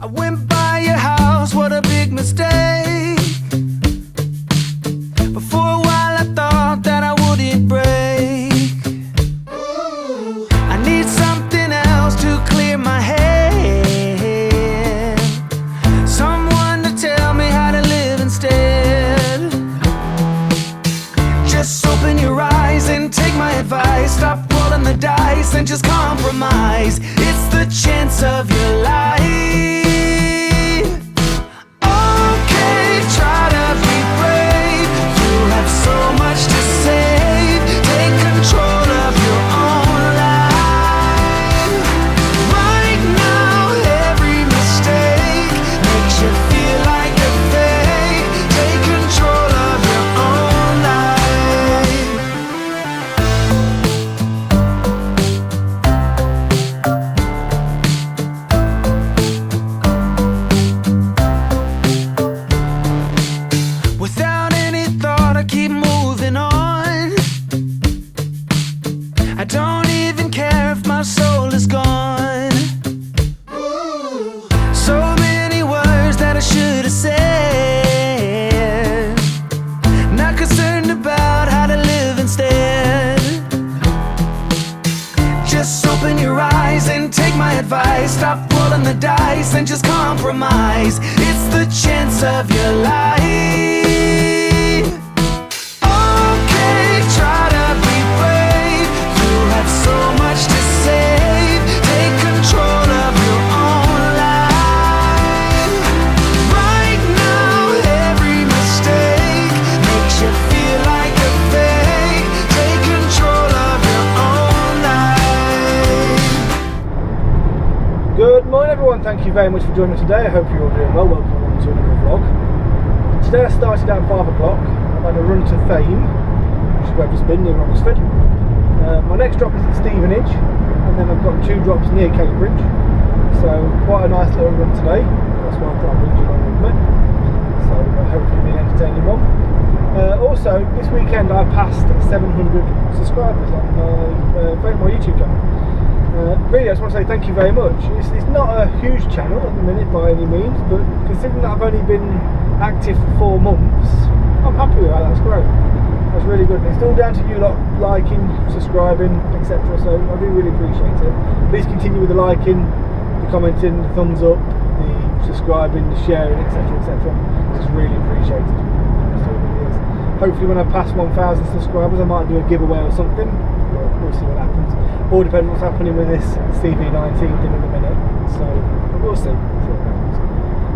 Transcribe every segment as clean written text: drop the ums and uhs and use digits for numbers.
I went by your house, what a big mistake. But for a while I thought that I wouldn't break. I need something else to clear my head, someone to tell me how to live instead. Just open your eyes and take my advice. Stop rolling the dice and just compromise. It's the chance of your life. Okay, try to be brave. You have so much to save. Take control of your own life. Right now, every mistake makes you feel like a fake. Take control of your own life. Without any thought, I keep moving on. I don't even care if my soul is gone. So many words that I should have said. Not concerned about how to live instead. Just open your eyes and take my advice. Stop rolling the dice and just compromise. It's the chance of your life. Okay, try to be brave. You have so much to save. Take control of your own life. Right now, every mistake makes you feel like a fake. Take control of your own life. Good morning everyone, thank you very much for joining me today. I hope you're all doing well. Welcome along to another vlog. Today I started at 5 o'clock. I've had a run to Thame, which is where I've been near Oxford. My next drop is at Stevenage, and then I've got 2 drops near Cambridge. So quite a nice little run today. That's why I thought I'd bring you along with me. So hopefully it'll be an entertaining one. Also, this weekend I passed 700 subscribers on my YouTube channel. Really, I just want to say thank you very much. It's not a huge channel at the minute by any means, but considering that I've only been active for 4 months, I'm happy with that. That's great. That's really good. It's all down to you lot liking, subscribing, etc. So I do really appreciate it. Please continue with the liking, the commenting, the thumbs up, the subscribing, the sharing, etc. etc. It's really appreciated. That's all it is. Hopefully when I pass 1,000 subscribers I might do a giveaway or something. We'll see what happens. All depends what's happening with this CV19 thing in a minute. So we'll see. What happens.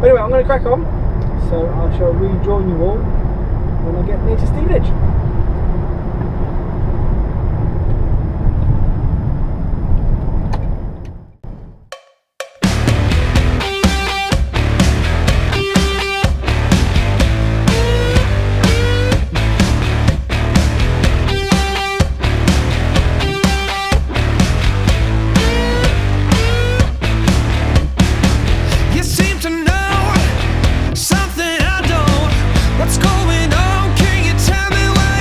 But anyway, I'm going to crack on. So I shall rejoin you all when I get near to Stevenage. You seem to know something I don't. What's going on? Can you tell me why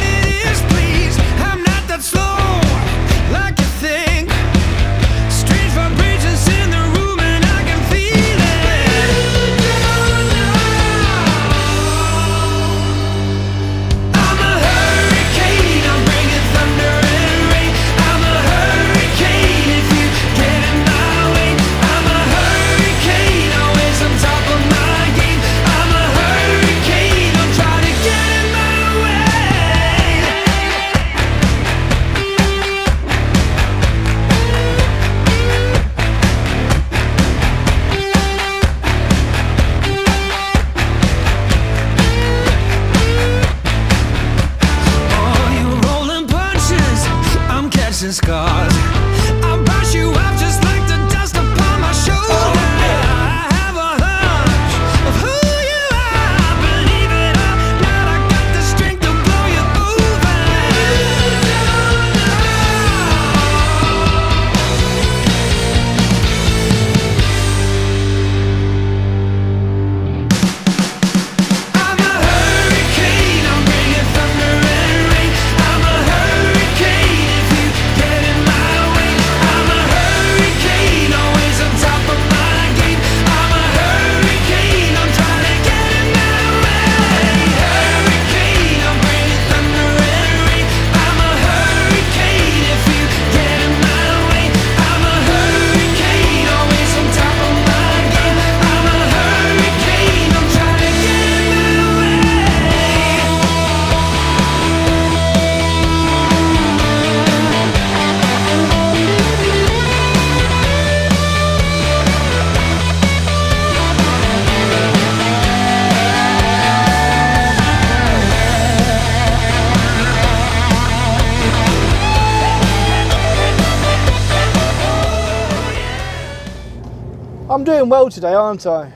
I'm doing well today, aren't I?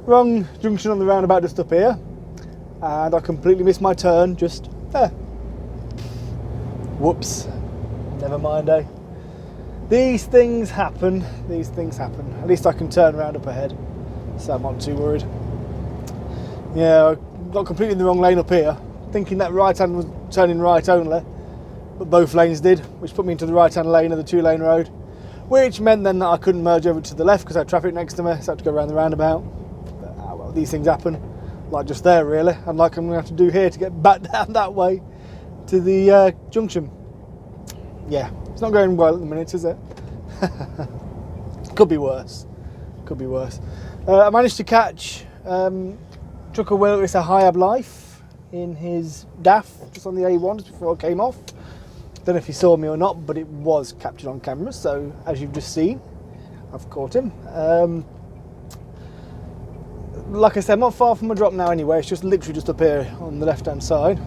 Wrong junction on the roundabout just up here, and I completely missed my turn just there. Whoops. Never mind, eh? These things happen. These things happen. At least I can turn around up ahead, so I'm not too worried. Yeah, I got completely in the wrong lane up here, thinking that right hand was turning right only, but both lanes did, which put me into the right hand lane of the 2-lane road, which meant then that I couldn't merge over to the left because I had traffic next to me, so I had to go around the roundabout. But, well, these things happen, like just there really, and like I'm going to have to do here to get back down that way to the junction. Yeah, it's not going well at the minute, is it? Could be worse. Could be worse. I managed to catch Trucker Willis a High Ab Life in his DAF just on the A1 just before I came off. Don't know if he saw me or not, but it was captured on camera, so as you've just seen, I've caught him. Like I said, not far from a drop now anyway, it's just literally just up here on the left hand side.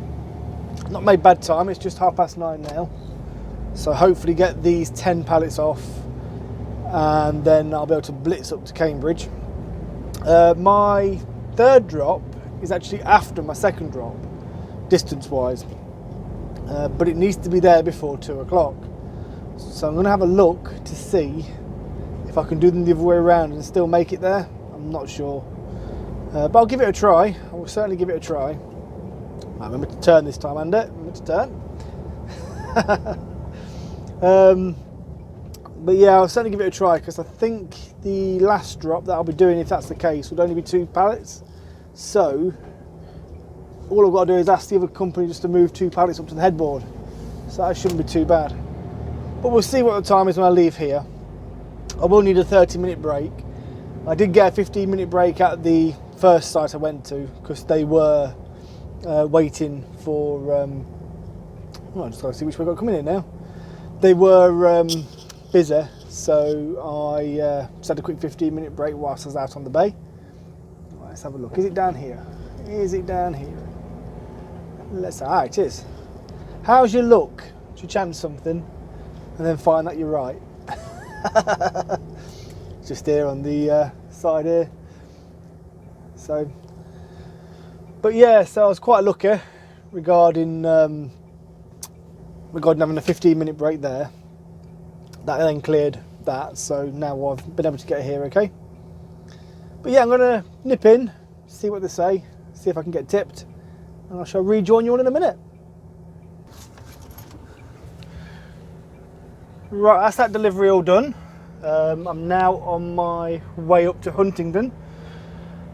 Not made bad time, it's just 9:30 now. So hopefully get these 10 pallets off and then I'll be able to blitz up to Cambridge. My third drop is actually after my second drop, distance wise, but it needs to be there before 2 o'clock. So I'm going to have a look to see if I can do them the other way around and still make it there. I'm not sure, but I'll give it a try. I will certainly give it a try. I remember to turn this time, Andy. Remember to turn. But yeah, I'll certainly give it a try because I think the last drop that I'll be doing, if that's the case, would only be 2 pallets. So all I've got to do is ask the other company just to move 2 pallets up to the headboard. So that shouldn't be too bad. But we'll see what the time is when I leave here. I will need a 30-minute break. I did get a 15-minute break at the first site I went to because they were waiting for. Well, I'm just going to see which way I've got coming in now. They were busy, so I just had a quick 15-minute break whilst I was out on the bay. Right, let's have a look. Is it down here? Is it down here? It is. How's your luck? Do you chance something and then find that you're right? Just here on the side here. So, but yeah, so I was quite lucky regarding having a 15-minute break there. That then cleared that, so now I've been able to get here okay. But yeah, I'm going to nip in, see what they say, see if I can get tipped, and I shall rejoin you all in a minute. Right, that's that delivery all done. I'm now on my way up to Huntingdon.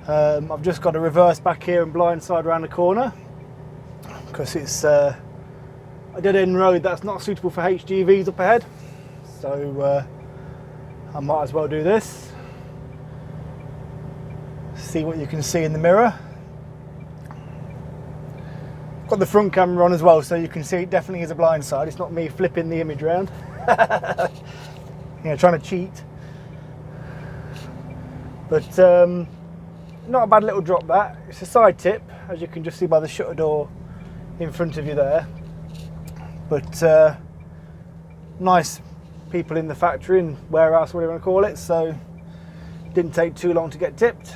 I've just got to reverse back here and blindside around the corner because it's a dead-end road that's not suitable for HGVs up ahead. So I might as well do this. See what you can see in the mirror. Got the front camera on as well, so you can see it definitely is a blind side. It's not me flipping the image around. Trying to cheat. But not a bad little drop that. It's a side tip, as you can just see by the shutter door in front of you there. But nice people in the factory and warehouse, whatever you want to call it, so it didn't take too long to get tipped.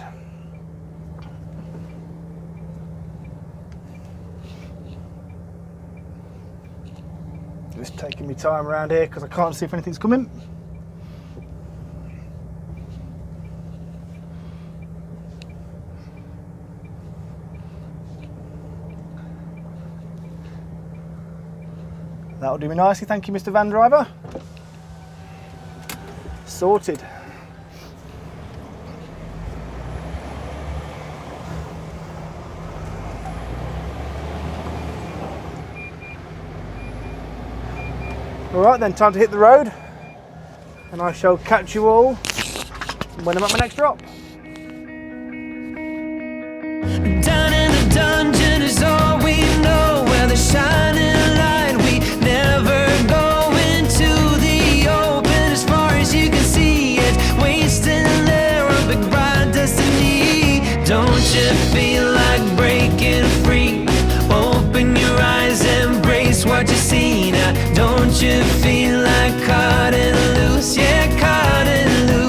Just taking my time around here because I can't see if anything's coming. That'll do me nicely, thank you Mr. Van Driver. Sorted. Alright then, time to hit the road, and I shall catch you all when I'm at my next drop. Down in the dungeon is all we know, where the shining light, we never go into the open. As far as you can see it, wasting there, a big bright destiny. Don't you feel like breaking free? Open your eyes, embrace what you see now. Don't you feel like cutting loose? Yeah, cutting loose.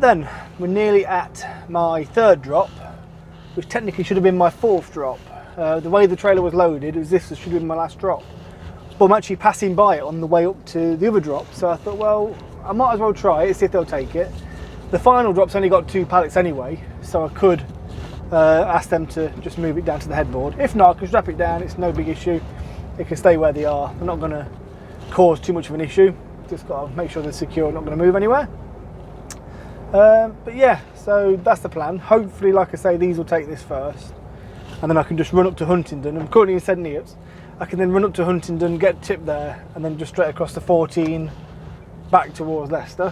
Right then, we're nearly at my third drop, which technically should have been my fourth drop. The way the trailer was loaded, this should have been my last drop. But I'm actually passing by it on the way up to the other drop, so I thought, well, I might as well try it, see if they'll take it. The final drop's only got 2 pallets anyway, so I could ask them to just move it down to the headboard. If not, I can strap it down, it's no big issue. It can stay where they are. They're not going to cause too much of an issue. Just got to make sure they're secure, not going to move anywhere. But yeah, so that's the plan. Hopefully, like I say, these will take this first, and then I can just run up to Huntingdon. I'm currently in St Neots. I can then run up to Huntingdon, get tipped there, and then just straight across the 14 back towards Leicester.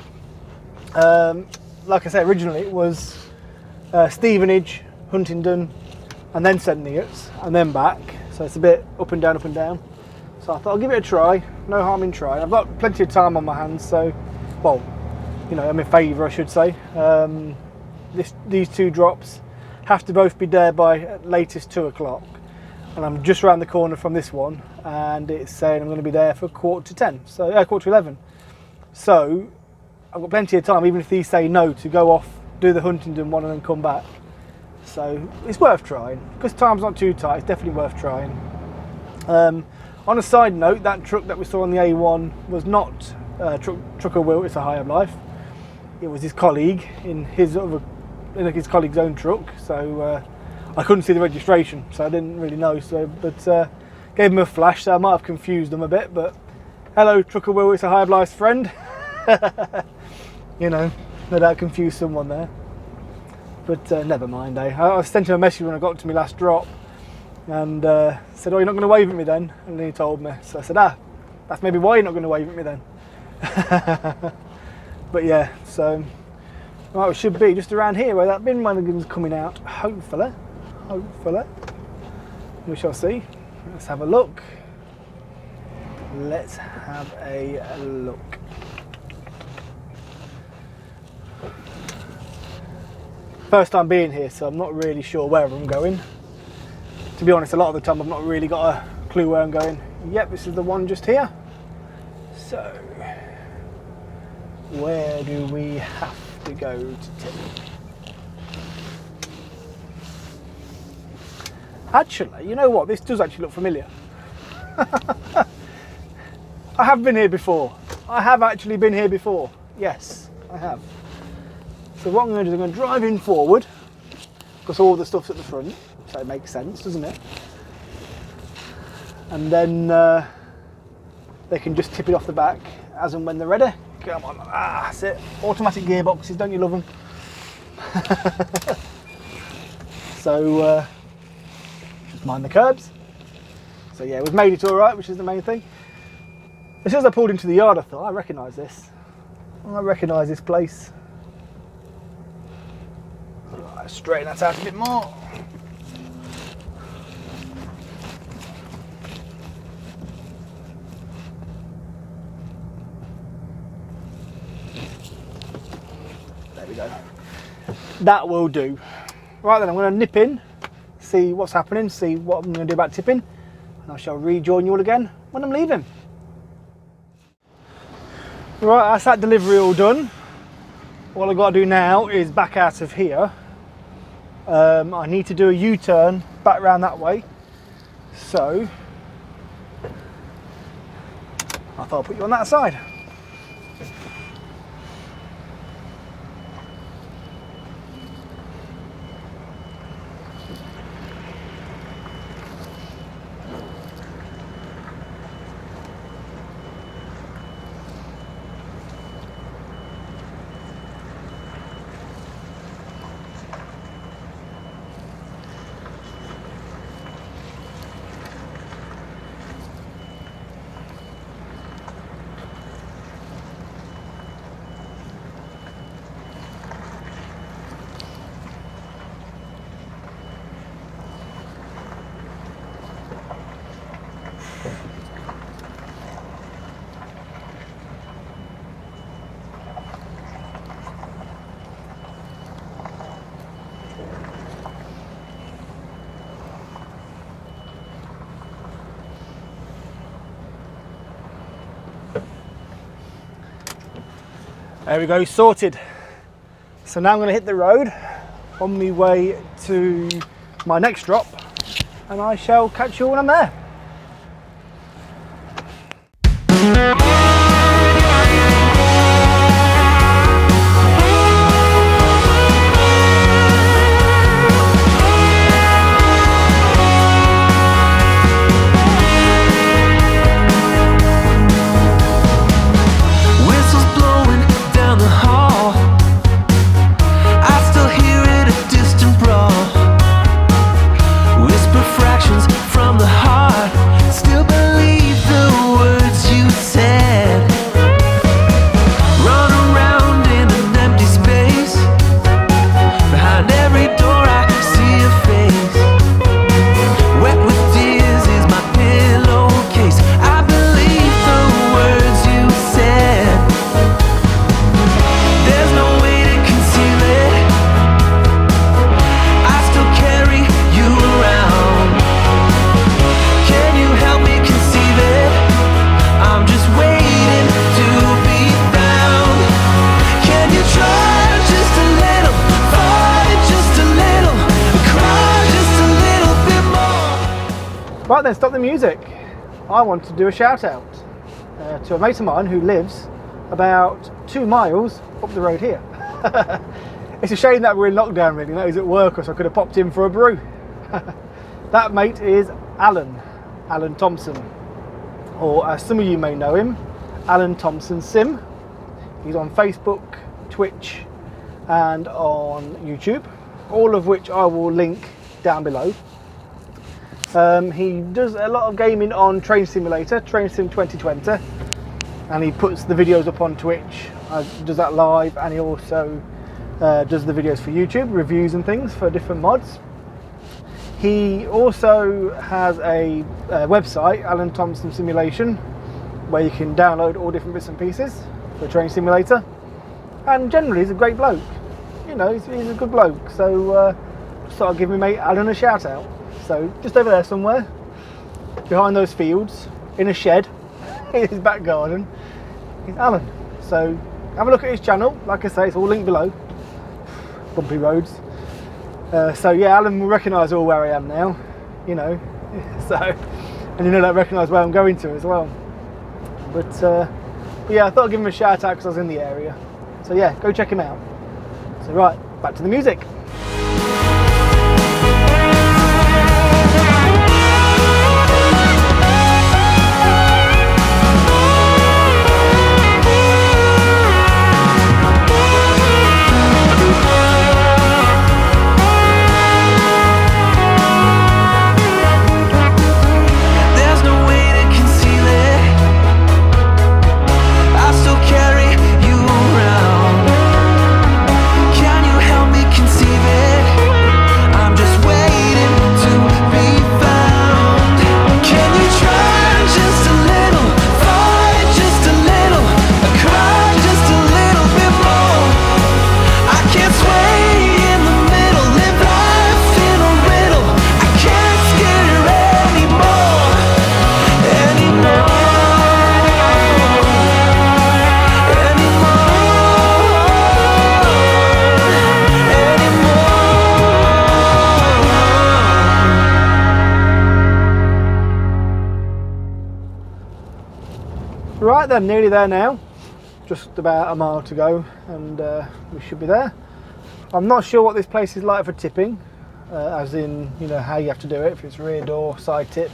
Like I say, originally it was Stevenage, Huntingdon, and then St Neots, and then back. So it's a bit up and down, up and down. So I thought I'll give it a try. No harm in trying. I've got plenty of time on my hands, so, well, you know, I'm in favour, I should say. These 2 drops have to both be there by at latest 2 o'clock. And I'm just around the corner from this one, and it's saying I'm going to be there for 11:15. So, 11:15. So, I've got plenty of time, even if these say no, to go off, do the Huntingdon one and then come back. So, it's worth trying. Because time's not too tight, it's definitely worth trying. On a side note, that truck that we saw on the A1 was not Trucker Will, it's a High of Life. It was his colleague in his colleague's own truck, so I couldn't see the registration, so I didn't really know. So, but gave him a flash, so I might have confused them a bit. But hello, Trucker Will, it's a High of Life's friend. You know, no doubt confused someone there. But never mind. I sent him a message when I got to my last drop, and said, "Oh, you're not going to wave at me then?" And then he told me. So I said, that's maybe why you're not going to wave at me then. But yeah, so right, we should be just around here where that bin manigan's coming out, hopefully. We shall see. Let's have a look. Let's have a look. First time being here, so I'm not really sure where I'm going. To be honest, a lot of the time I've not really got a clue where I'm going. Yep, this is the one just here. So, where do we have to go to tip? Actually, you know what? This does actually look familiar. I have been here before. I have actually been here before. Yes, I have. So what I'm going to do is I'm going to drive in forward, because all the stuff's at the front, so it makes sense, doesn't it? And then they can just tip it off the back as and when they're ready. Come on, that's it. Automatic gearboxes, don't you love them? So, just mind the curbs. So yeah, we've made it all right, which is the main thing. As soon as I pulled into the yard, I thought, I recognise this. I recognise this place. Right, straighten that out a bit more. There we go. That will do. Right then, I'm going to nip in, see what's happening, see what I'm going to do about tipping, and I shall rejoin you all again when I'm leaving. Right, that's that delivery all done. All I've got to do now is back out of here. I need to do a U-turn back round that way. So, I thought I'd put you on that side. There we go, sorted. So now I'm going to hit the road on my way to my next drop, and I shall catch you when I'm there. Right then, stop the music. I want to do a shout out to a mate of mine who lives about 2 miles up the road here. It's a shame that we're in lockdown really, that he's at work, or so I could have popped in for a brew. That mate is Alan Thomson, or as some of you may know him, Alan Thompson Sim. He's on Facebook, Twitch and on YouTube, all of which I will link down below. He does a lot of gaming on Train Simulator, Train Sim 2020, and he puts the videos up on Twitch, does that live, and he also does the videos for YouTube, reviews and things for different mods. He also has a website, Alan Thompson Simulation, where you can download all different bits and pieces for Train Simulator, and generally he's a great bloke, you know, he's a good bloke, so just thought I'd give my mate Alan a shout out. So just over there somewhere, behind those fields, in a shed, in his back garden, is Alan. So have a look at his channel. Like I say, it's all linked below. Bumpy roads. So yeah, Alan will recognise all where I am now, you know. So, and you know that recognise where I'm going to as well. But yeah, I thought I'd give him a shout out because I was in the area. So yeah, go check him out. So right, back to the music. Right then, nearly there now, just about a mile to go, and we should be there. I'm not sure what this place is like for tipping, as in, you know, how you have to do it, if it's rear door, side tip,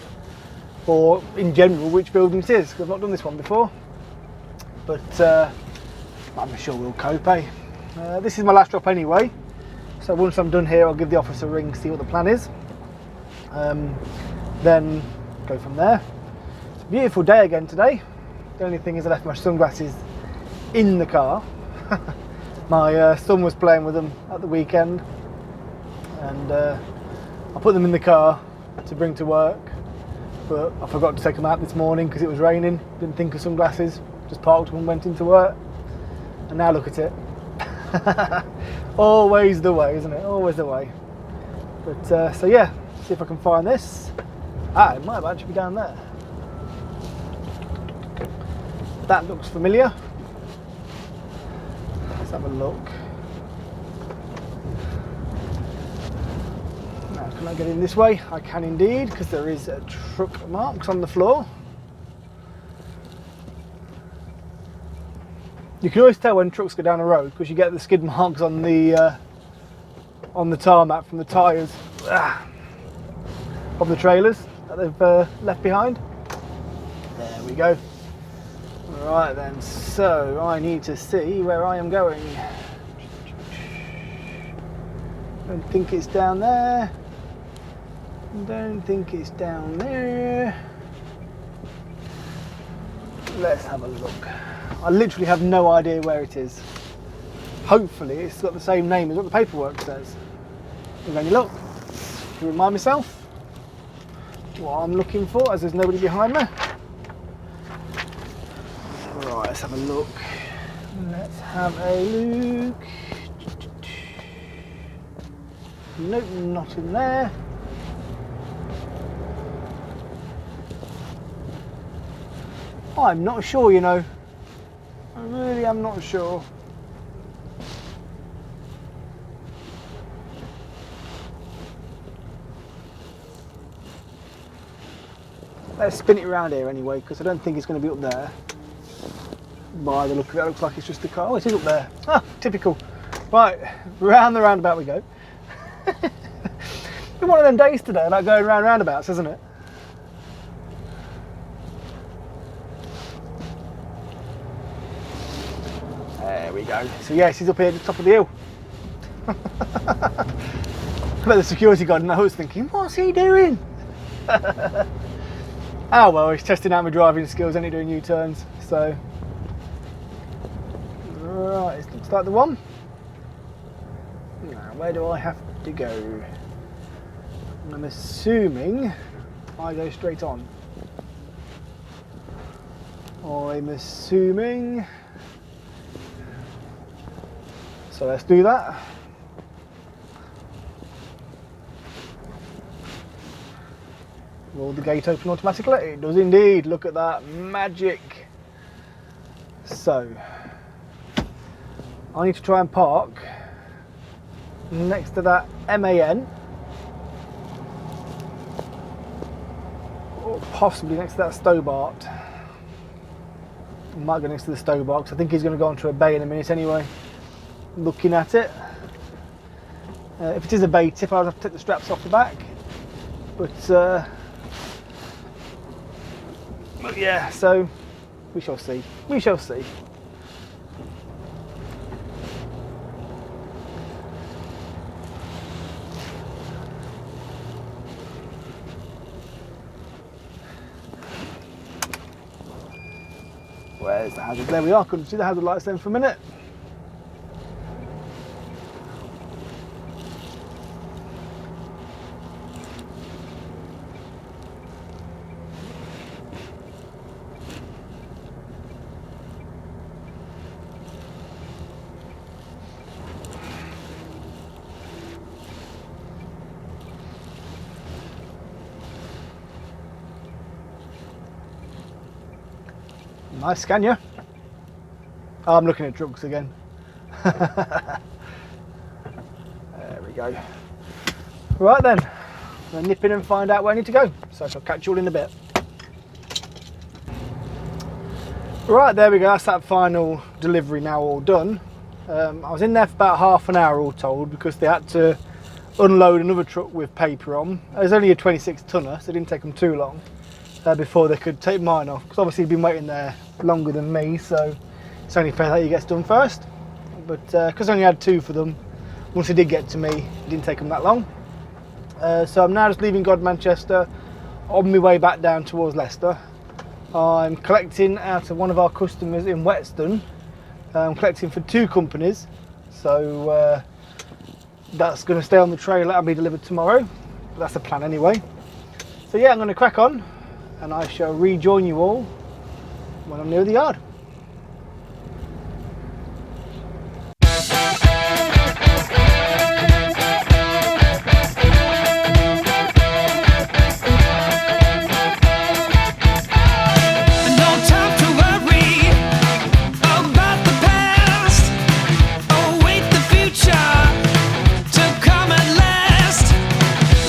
or in general which building it is, because I've not done this one before, but I'm sure we'll cope, eh? This is my last drop anyway, so once I'm done here I'll give the office a ring, see what the plan is, then go from there. It's a beautiful day again today. The only thing is I left my sunglasses in the car. My son was playing with them at the weekend, and I put them in the car to bring to work, but I forgot to take them out this morning because it was raining. Didn't think of sunglasses, just parked them and went into work, and now look at it. Always the way, isn't it? Always the way. But so yeah, see if I can find this. It might actually be down there. That looks familiar. Let's have a look. Can I get in this way? I can indeed, because there is truck marks on the floor. You can always tell when trucks go down a road because you get the skid marks on the tarmac from the tyres of the trailers that they've left behind. There we go. Right then, so I need to see where I am going. Don't think it's down there. Don't think it's down there. Let's have a look. I literally have no idea where it is. Hopefully it's got the same name as what the paperwork says. Let me look to remind myself what I'm looking for, as there's nobody behind me. Right, let's have a look. Let's have a look. Nope, not in there. I'm not sure, you know. I really am not sure. Let's spin it around here anyway, because I don't think it's going to be up there. By the look of it, it looks like it's just a car. Oh, it is up there. Ah, typical. Right, round the roundabout we go. It's been one of them days today, like going round roundabouts, isn't it? There we go. So yes, he's up here at the top of the hill. I bet the security guard knows, thinking, what's he doing? Oh well, he's testing out my driving skills, ain't he, doing U-turns, so. Right, it looks like the one. Now, where do I have to go? I'm assuming I go straight on. I'm assuming. So let's do that. Will the gate open automatically? It does indeed. Look at that magic. So I need to try and park next to that MAN, or possibly next to that Stobart. I might go next to the Stobart because I think he's going to go onto a bay in a minute anyway. Looking at it, if it is a bay tip, I'll have to take the straps off the back, but yeah, so we shall see. We shall see. Where's the hazard? There we are. Couldn't see the hazard lights then for a minute. Nice scan, yeah. Oh, I'm looking at trucks again. There we go. Right then, I'm gonna nip in and find out where I need to go. So I shall catch you all in a bit. Right, there we go. That's that final delivery now all done. I was in there for about half an hour all told because they had to unload another truck with paper on. It was only a 26 tonner, so it didn't take them too long before they could take mine off, because obviously he'd been waiting there longer than me, so it's only fair that he gets done first. But because I only had two for them, once it did get to me, it didn't take them that long. So I'm now just leaving Godmanchester on my way back down towards Leicester. I'm collecting out of one of our customers in Whetstone. I'm collecting for two companies, so that's going to stay on the trailer and be delivered tomorrow. That's the plan anyway. So yeah, I'm going to crack on, and I shall rejoin you all when I'm near the yard.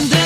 This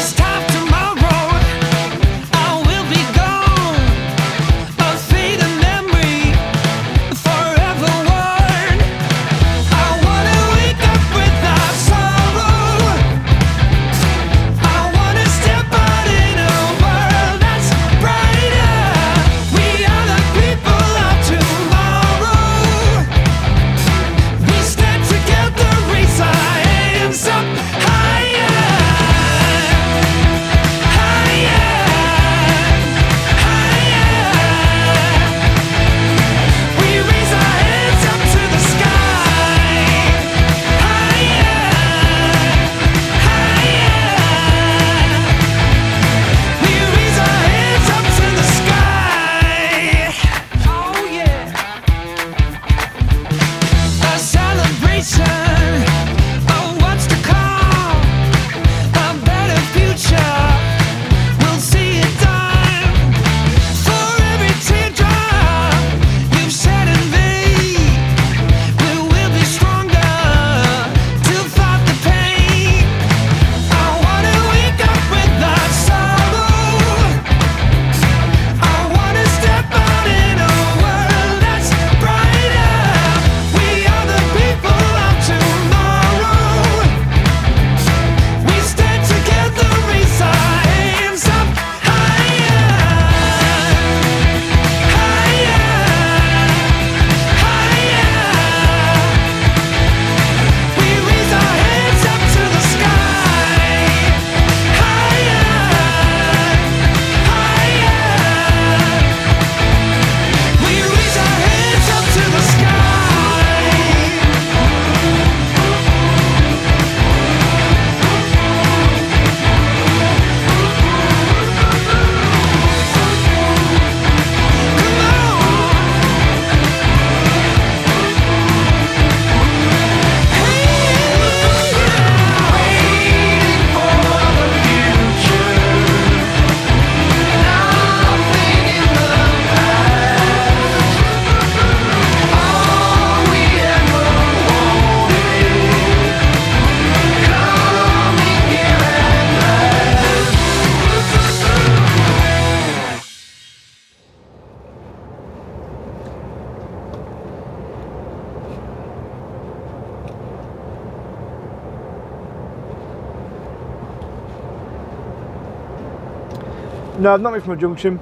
No, I've not been from a junction.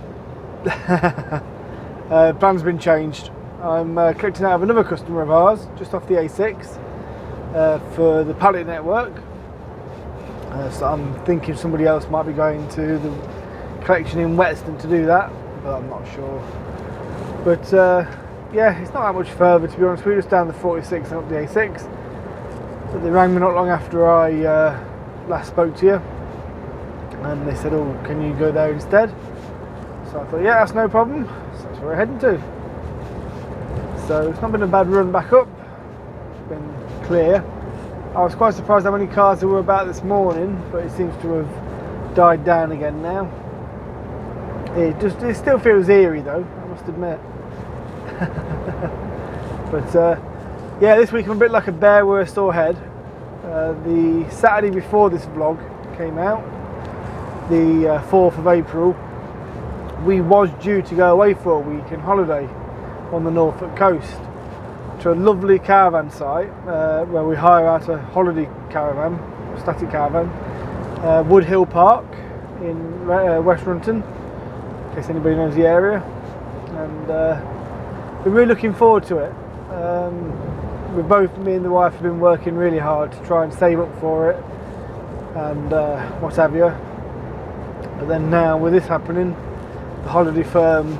Plan's been changed. I'm collecting out of another customer of ours, just off the A6, for the pallet network. So I'm thinking somebody else might be going to the collection in Whetstone to do that, but I'm not sure. But yeah, it's not that much further, to be honest. We're just down the 46 and up the A6. But they rang me not long after I last spoke to you, and they said, oh, can you go there instead? So I thought, yeah, that's no problem. So that's where we're heading to. So it's not been a bad run back up. It's been clear. I was quite surprised how many cars there were about this morning, but it seems to have died down again now. It still feels eerie though, I must admit. But yeah, this week I'm a bit like a bear with a sore head. The Saturday before this vlog came out, the 4th of April, we was due to go away for a week in holiday on the Norfolk coast to a lovely caravan site where we hire out a holiday caravan, a static caravan, Wood Hill Park in West Runton, in case anybody knows the area, and we're really looking forward to it. Me and the wife have been working really hard to try and save up for it and what have you, but then now with this happening, the holiday firm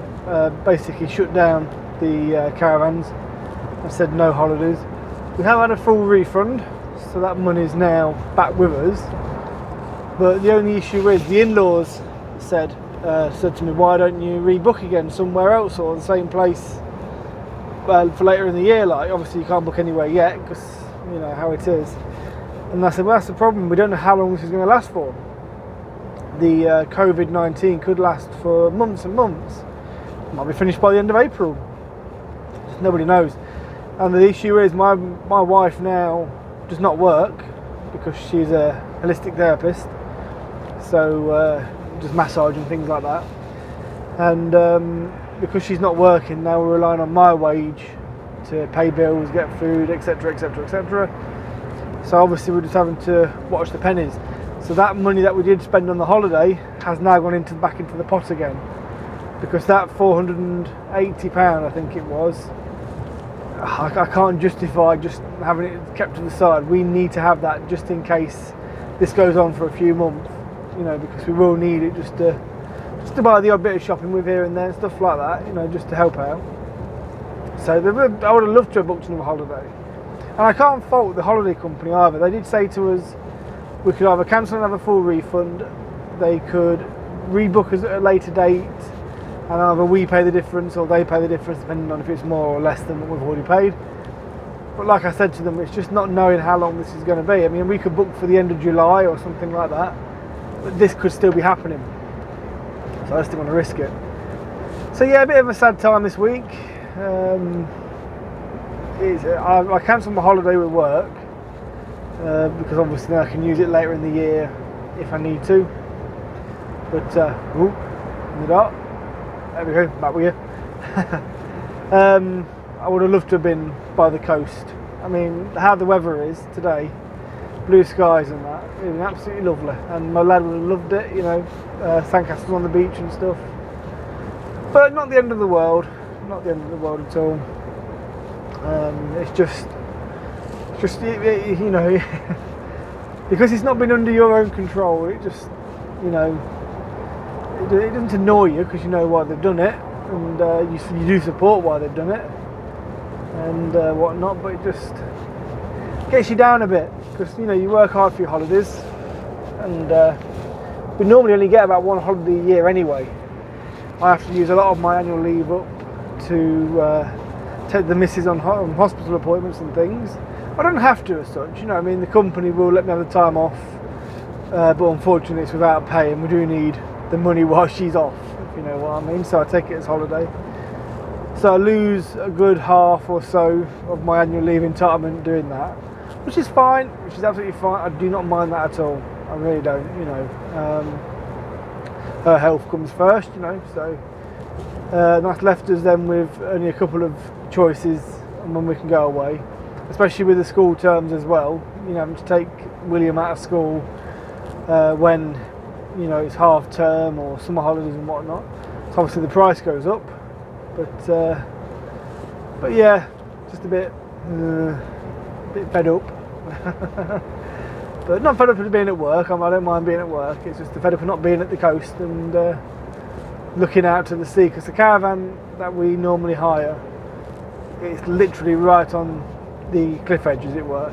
basically shut down the caravans and said no holidays. We have had a full refund, so that money is now back with us, but the only issue is the in-laws said to me, why don't you rebook again somewhere else or the same place for later in the year? Like, obviously you can't book anywhere yet because you know how it is. And I said, well, that's the problem, we don't know how long this is going to last for. The COVID-19 could last for months and months. It might be finished by the end of April. Nobody knows. And the issue is my wife now does not work because she's a holistic therapist, so just massage and things like that. And because she's not working now, we're relying on my wage to pay bills, get food, etc, etc, etc. So obviously we're just having to watch the pennies. So that money that we did spend on the holiday has now gone back into the pot again, because that £480 I think it was, I can't justify just having it kept to the side. We need to have that just in case this goes on for a few months, you know, because we will need it just to buy the odd bit of shopping with here and there and stuff like that, you know, just to help out. So I would have loved to have booked another holiday, and I can't fault the holiday company either. They did say to us we could either cancel and have a full refund, they could rebook us at a later date and either we pay the difference or they pay the difference, depending on if it's more or less than what we've already paid. But like I said to them, it's just not knowing how long this is going to be. I mean, we could book for the end of July or something like that, but this could still be happening, so I just didn't want to risk it. So yeah, a bit of a sad time this week. I cancelled my holiday with work because obviously I can use it later in the year if I need to. But in the dark. There we go, back with you. I would have loved to have been by the coast. I mean, how the weather is today, blue skies and that, it's been absolutely lovely. And my lad would have loved it, you know, sandcastles on the beach and stuff. But not the end of the world, not the end of the world at all. It's just you know, because it's not been under your own control, it just, you know, it doesn't annoy you because you know why they've done it, and you do support why they've done it and whatnot, but it just gets you down a bit because, you know, you work hard for your holidays, and we normally only get about one holiday a year anyway. I have to use a lot of my annual leave up to take the missus on hospital appointments and things. I don't have to as such, you know, I mean, the company will let me have the time off, but unfortunately it's without pay, and we do need the money while she's off, if you know what I mean, so I take it as holiday. So I lose a good half or so of my annual leave entitlement doing that, which is fine, which is absolutely fine. I do not mind that at all, I really don't, you know. Her health comes first, you know, so that's left us then with only a couple of choices on when we can go away, especially with the school terms as well, you know, having to take William out of school when you know, it's half term or summer holidays and whatnot, so obviously the price goes up. But yeah, just a bit fed up. But not fed up of being at work. I don't mind being at work. It's just the fed up of not being at the coast and looking out to the sea, because the caravan that we normally hire, it's literally right on the cliff edge, as it were.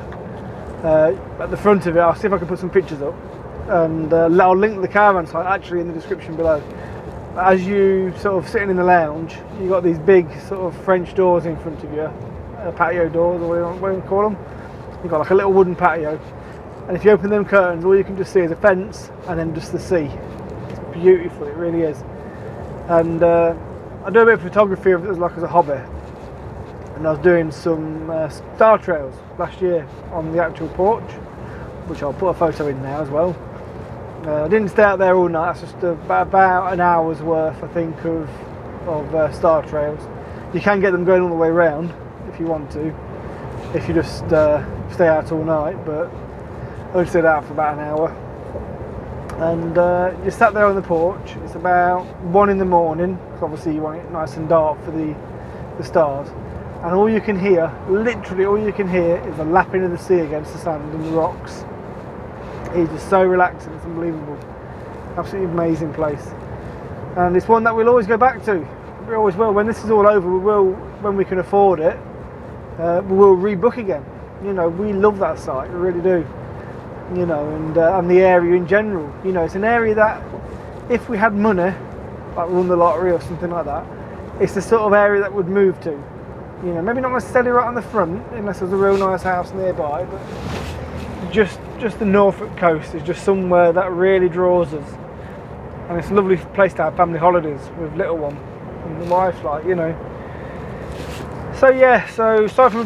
At the front of it, I'll see if I can put some pictures up, and I'll link the caravan site actually in the description below. As you sort of sitting in the lounge, you've got these big sort of French doors in front of you, patio doors, or what do you call them? You've got like a little wooden patio, and if you open them curtains, all you can just see is a fence and then just the sea. It's beautiful, it really is. And I do a bit of photography of it as a hobby, and I was doing some star trails last year on the actual porch, which I'll put a photo in now as well. I didn't stay out there all night. That's just about an hour's worth, I think, of star trails. You can get them going all the way around if you want to, if you just stay out all night, but I only stayed out for about an hour. And you sat there on the porch. It's about 1 in the morning, because obviously you want it nice and dark for the stars, and all you can hear, literally all you can hear, is the lapping of the sea against the sand and the rocks. It's just so relaxing, it's unbelievable. Absolutely amazing place. And it's one that we'll always go back to. We always will. When this is all over, we will, when we can afford it, we will rebook again. You know, we love that site, we really do. You know, and the area in general. You know, it's an area that, if we had money, like we won the lottery or something like that, it's the sort of area that would move to. You know, maybe not necessarily right on the front, unless there's a real nice house nearby, but just the Norfolk coast is just somewhere that really draws us. And it's a lovely place to have family holidays with little one and the wife, like, you know. So yeah, so sorry for a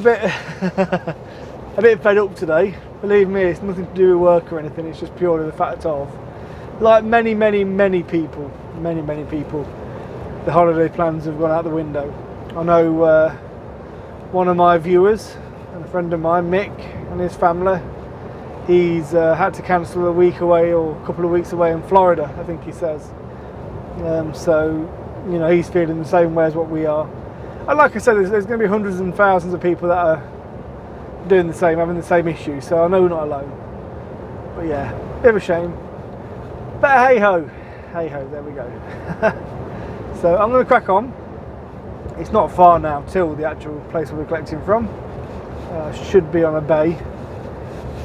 bit fed up today. Believe me, it's nothing to do with work or anything, it's just purely the fact of, like many people, the holiday plans have gone out the window. I know one of my viewers, and a friend of mine, Mick, and his family, he's had to cancel a week away or a couple of weeks away in Florida, I think he says. So, you know, he's feeling the same way as what we are. And like I said, there's going to be hundreds and thousands of people that are doing the same, having the same issue, so I know we're not alone. But yeah, bit of a shame. But hey ho, there we go. So I'm going to crack on. It's not far now till the actual place we're collecting from. Should be on a bay.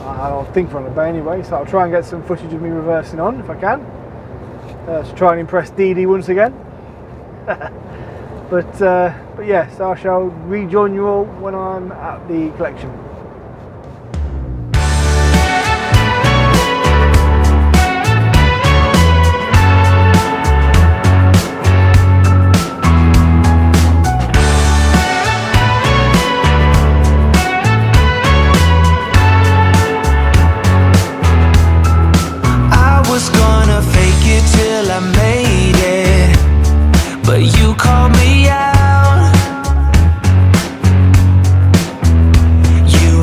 I don't think we're on a bay anyway, so I'll try and get some footage of me reversing on if I can, to try and impress Dee Dee once again. But yes, I shall rejoin you all when I'm at the collection. You called me out. You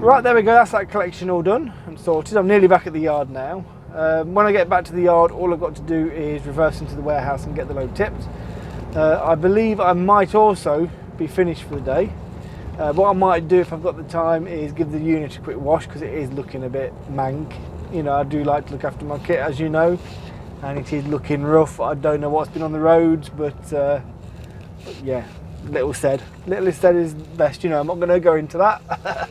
Right, there we go, that's that collection all done and sorted. I'm nearly back at the yard now. When I get back to the yard, all I've got to do is reverse into the warehouse and get the load tipped. I believe I might also be finished for the day. What I might do if I've got the time is give the unit a quick wash, because it is looking a bit mank. You know, I do like to look after my kit, as you know, and it is looking rough. I don't know what's been on the roads, but yeah, little said is best. You know, I'm not going to go into that.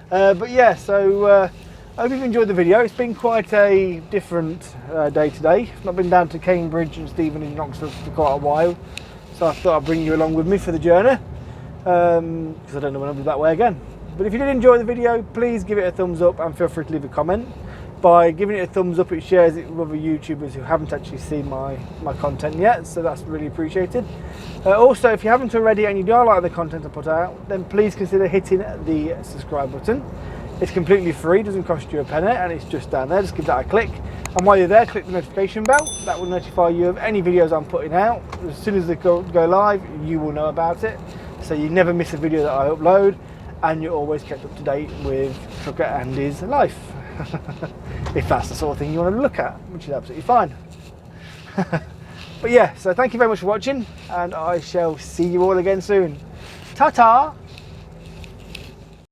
But yeah, so I hope you've enjoyed the video. It's been quite a different day today. I've not been down to Cambridge and Stevenage and Oxford for quite a while, so I thought I'd bring you along with me for the journey, because I don't know when I'll be that way again. But if you did enjoy the video, please give it a thumbs up and feel free to leave a comment. By giving it a thumbs up, it shares it with other YouTubers who haven't actually seen my content yet, so that's really appreciated. Also, if you haven't already and you do like the content I put out, then please consider hitting the subscribe button. It's completely free, doesn't cost you a penny, and it's just down there. Just give that a click, and while you're there, click the notification bell. That will notify you of any videos I'm putting out. As soon as they go live, you will know about it, so you never miss a video that I upload, and you're always kept up to date with Trucker Andy's life. If that's the sort of thing you want to look at, which is absolutely fine. But yeah, so thank you very much for watching, and I shall see you all again soon. Ta-ta!